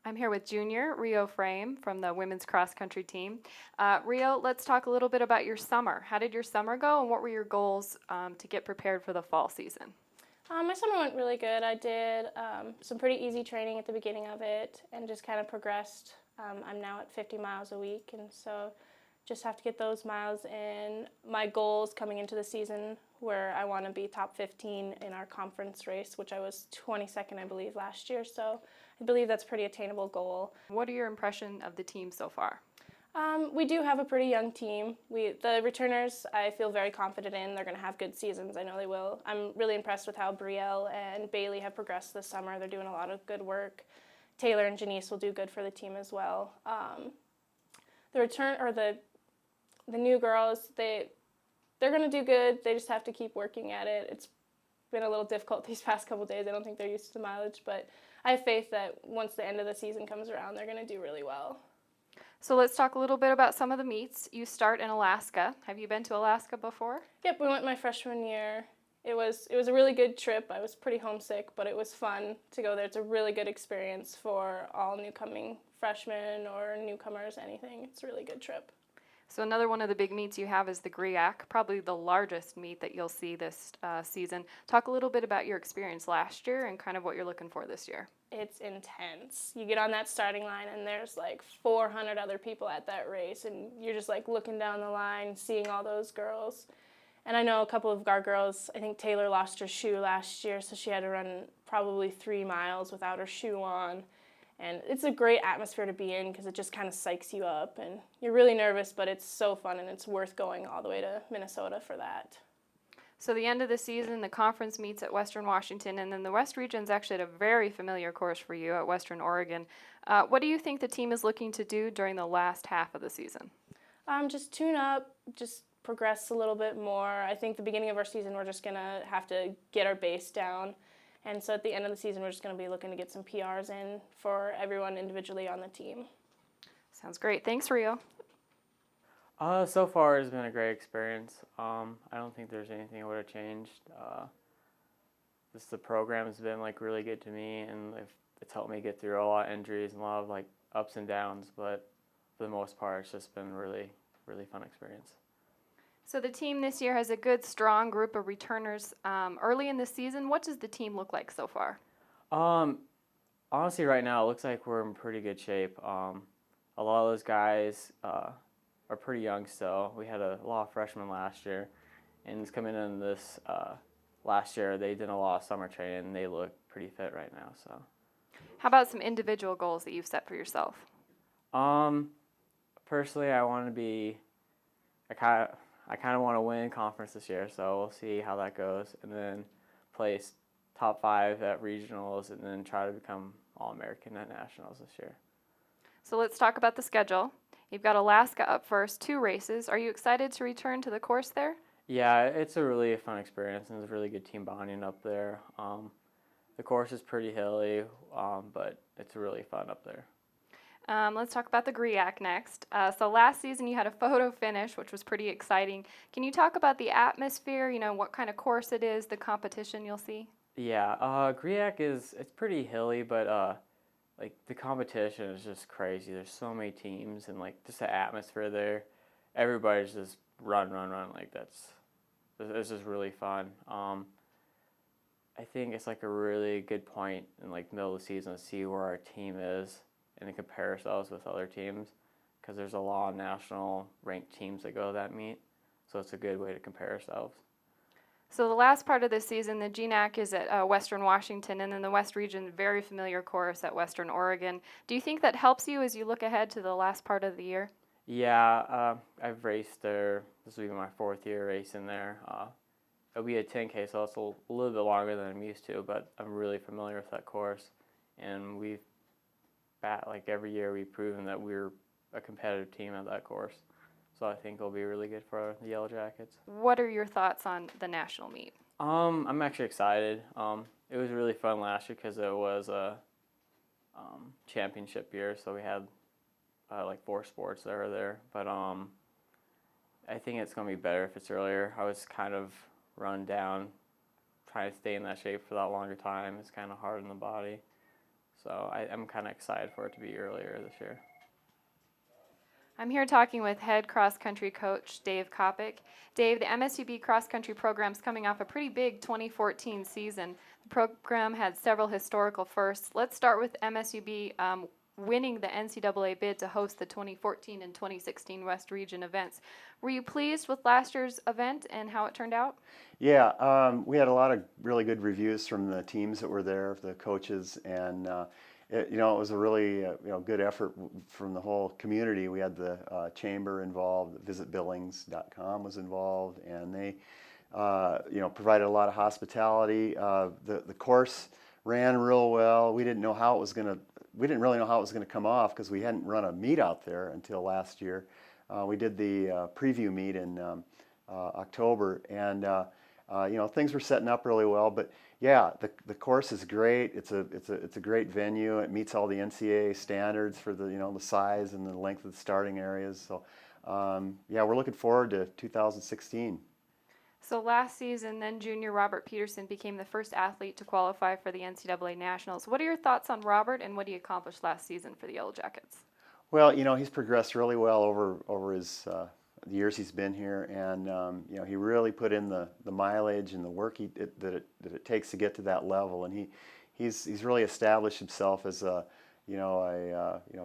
I'm here with junior Rio Frame from the women's cross country team. Rio, let's talk a little bit about your summer. How did your summer go, and what were your goals to get prepared for the fall season? My summer went really good. I did some pretty easy training at the beginning of it and just kind of progressed. I'm now at 50 miles a week, and so just have to get those miles in. My goals coming into the season where I want to be top 15 in our conference race, which I was 22nd, I believe, last year. So I believe that's a pretty attainable goal. What are your impression of the team so far? We do have a pretty young team. The returners, I feel very confident in. They're going to have good seasons. I know they will. I'm really impressed with how Brielle and Bailey have progressed this summer. They're doing a lot of good work. Taylor and Janice will do good for the team as well. The new girls, they're going to do good. They just have to keep working at it. It's been a little difficult these past couple days. I don't think they're used to the mileage, but I have faith that once the end of the season comes around, they're going to do really well. So let's talk a little bit about some of the meets. You start in Alaska. Have you been to Alaska before? Yep, we went my freshman year. It was a really good trip. I was pretty homesick, but it was fun to go there. It's a really good experience for all newcoming freshmen or newcomers, anything. It's a really good trip. So another one of the big meets you have is the GRIAC, probably the largest meet that you'll see this season. Talk a little bit about your experience last year and kind of what you're looking for this year. It's intense. You get on that starting line and there's like 400 other people at that race, and you're just like looking down the line, seeing all those girls. And I know a couple of our girls, I think Taylor lost her shoe last year, so she had to run probably 3 miles without her shoe on. And it's a great atmosphere to be in because it just kind of psychs you up. And you're really nervous, but it's so fun, and it's worth going all the way to Minnesota for that. So the end of the season, the conference meets at Western Washington, and then the West Region's actually at a very familiar course for you at Western Oregon. What do you think the team is looking to do during the last half of the season? Just tune up, just progress a little bit more. I think the beginning of our season, we're just going to have to get our base down. And so at the end of the season, we're just going to be looking to get some PRs in for everyone individually on the team. Sounds great. Thanks, Rio. So far it's been a great experience. I don't think there's anything I would have changed. The program has been like really good to me, and it's helped me get through a lot of injuries and a lot of like ups and downs. But for the most part, it's just been really, really fun experience. So the team this year has a good, strong group of returners. Early in the season, what does the team look like so far? Honestly, right now it looks like we're in pretty good shape. A lot of those guys are pretty young still. We had a lot of freshmen last year, and it's coming in this last year. They did a lot of summer training, and they look pretty fit right now. So, how about some individual goals that you've set for yourself? Personally, I want to be. I kind of want to win conference this year, so we'll see how that goes, and then place top 5 at regionals, and then try to become All-American at nationals this year. So let's talk about the schedule. You've got Alaska up first, 2 races. Are you excited to return to the course there? Yeah, it's a really fun experience, and there's really good team bonding up there. The course is pretty hilly, but it's really fun up there. Let's talk about the GRIAC next. So last season you had a photo finish, which was pretty exciting. Can you talk about the atmosphere, what kind of course it is, the competition you'll see? Yeah, GRIAC it's pretty hilly, but like the competition is just crazy. There's so many teams, and like just the atmosphere there. Everybody's just run. Like it's just really fun. I think it's like a really good point in like the middle of the season to see where our team is and to compare ourselves with other teams, because there's a lot of national ranked teams that go to that meet. So it's a good way to compare ourselves. So the last part of this season, the GNAC is at Western Washington, and then the West Region, very familiar course at Western Oregon. Do you think that helps you as you look ahead to the last part of the year? Yeah, I've raced there. This will be my 4th year racing there. It'll be a 10K, so it's a little bit longer than I'm used to, but I'm really familiar with that course. And like every year, we've proven that we're a competitive team at that course. So I think it'll be really good for the Yellowjackets. What are your thoughts on the national meet? I'm actually excited. It was really fun last year because it was a championship year, so we had like 4 sports that were there. But I think it's going to be better if it's earlier. I was kind of run down, trying to stay in that shape for that longer time. It's kind of hard on the body. So I'm kind of excited for it to be earlier this year. I'm here talking with head cross-country coach Dave Coppock. Dave, the MSUB cross-country program's coming off a pretty big 2014 season. The program had several historical firsts. Let's start with MSUB winning the NCAA bid to host the 2014 and 2016 West Region events. Were you pleased with last year's event and how it turned out? Yeah, we had a lot of really good reviews from the teams that were there, the coaches, and it was a really good effort from the whole community. We had the chamber involved, visitbillings.com was involved, and they provided a lot of hospitality. The course ran real well. We didn't really know how it was gonna come off because we hadn't run a meet out there until last year. We did the preview meet in October, and things were setting up really well. But yeah, the course is great. It's a great venue. It meets all the NCAA standards for the size and the length of the starting areas. So we're looking forward to 2016. So last season, then junior Robert Peterson became the first athlete to qualify for the NCAA Nationals. What are your thoughts on Robert, and what he accomplished last season for the Yellowjackets? Well, he's progressed really well over his the years he's been here, and he really put in the mileage and the work that it takes to get to that level, and he's really established himself as a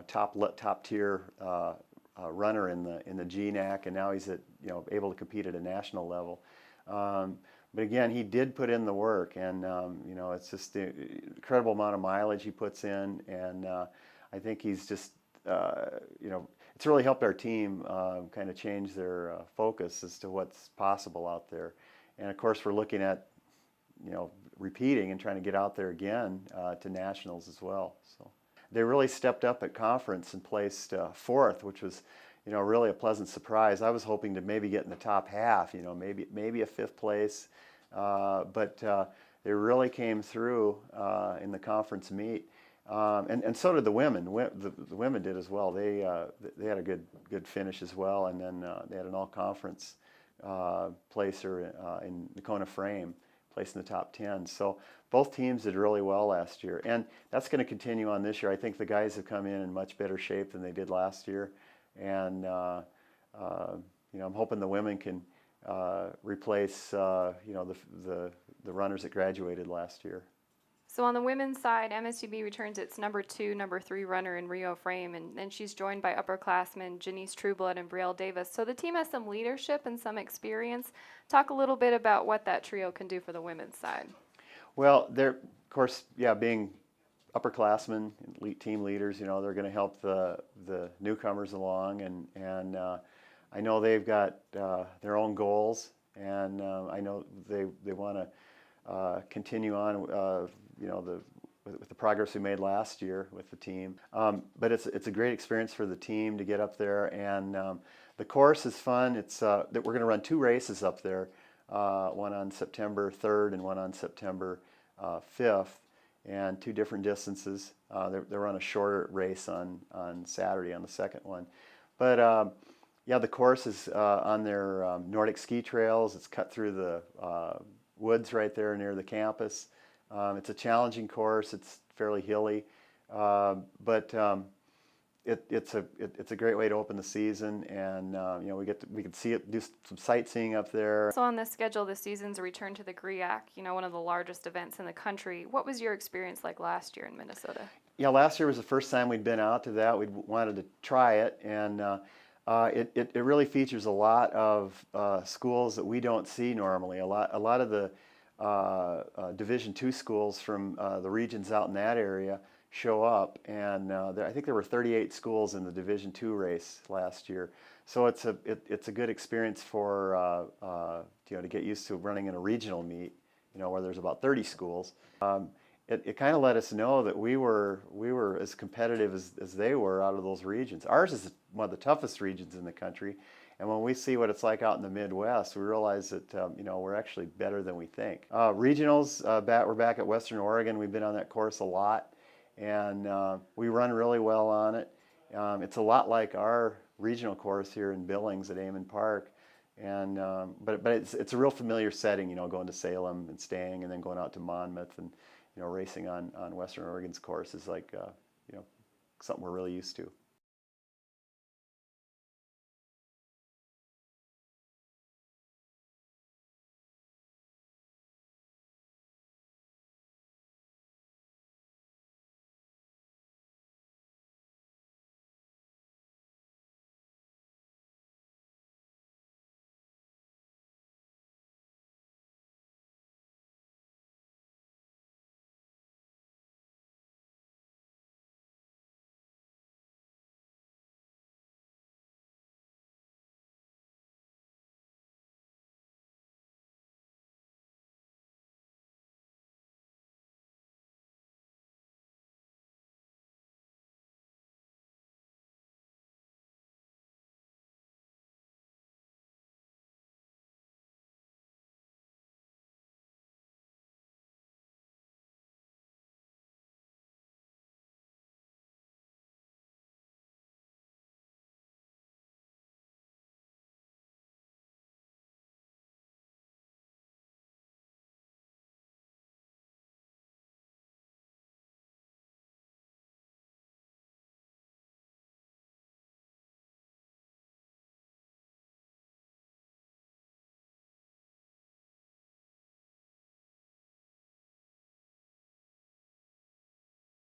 top tier runner in the GNAC, and now he's able to compete at a national level. But again, he did put in the work, and it's just the incredible amount of mileage he puts in, and I think he's just it's really helped our team kind of change their focus as to what's possible out there. And of course, we're looking at repeating and trying to get out there again to nationals as well. So they really stepped up at conference and placed fourth, which was really a pleasant surprise. I was hoping to maybe get in the top half, maybe a fifth place, but they really came through in the conference meet. And so did the women. The women did as well. They had a good finish as well, and then they had an all-conference placer in Rio Frame, placed in the top 10. So both teams did really well last year, and that's going to continue on this year. I think the guys have come in much better shape than they did last year, and I'm hoping the women can replace the runners that graduated last year. So on the women's side, MSUB returns its number 2, number 3 runner in Rio Frame, and then she's joined by upperclassmen Janice Trueblood and Brielle Davis. So the team has some leadership and some experience. Talk a little bit about what that trio can do for the women's side. Well, they're, of course, being upperclassmen, elite team leaders, they're going to help the newcomers along, and I know they've got their own goals, and I know they want to continue on with the progress we made last year with the team. But it's a great experience for the team to get up there, and the course is fun. It's that we're going to run 2 races up there, one on September 3rd and one on September 5th, and 2 different distances. They run a shorter race on Saturday on the second one. But the course is on their Nordic ski trails. It's cut through the woods right there near the campus. It's a challenging course. It's fairly hilly, but it's a great way to open the season, and we can see it, do some sightseeing up there. So on the schedule this season's a return to the GRIAC, one of the largest events in the country. What was your experience like last year in Minnesota? Yeah, last year was the first time we'd been out to that. We wanted to try it, and it really features a lot of schools that we don't see normally. A lot of the Division II schools from the regions out in that area show up, and I think there were 38 schools in the Division II race last year. So it's a good experience for to get used to running in a regional meet, where there's about 30 schools. It kind of let us know that we were as competitive as they were out of those regions. Ours is one of the toughest regions in the country, and when we see what it's like out in the Midwest, we realize that we're actually better than we think. Regionals, we're back at Western Oregon. We've been on that course a lot, and we run really well on it. It's a lot like our regional course here in Billings at Amon Park, and but it's a real familiar setting. Going to Salem and staying, and then going out to Monmouth, and racing on Western Oregon's course is like, something we're really used to.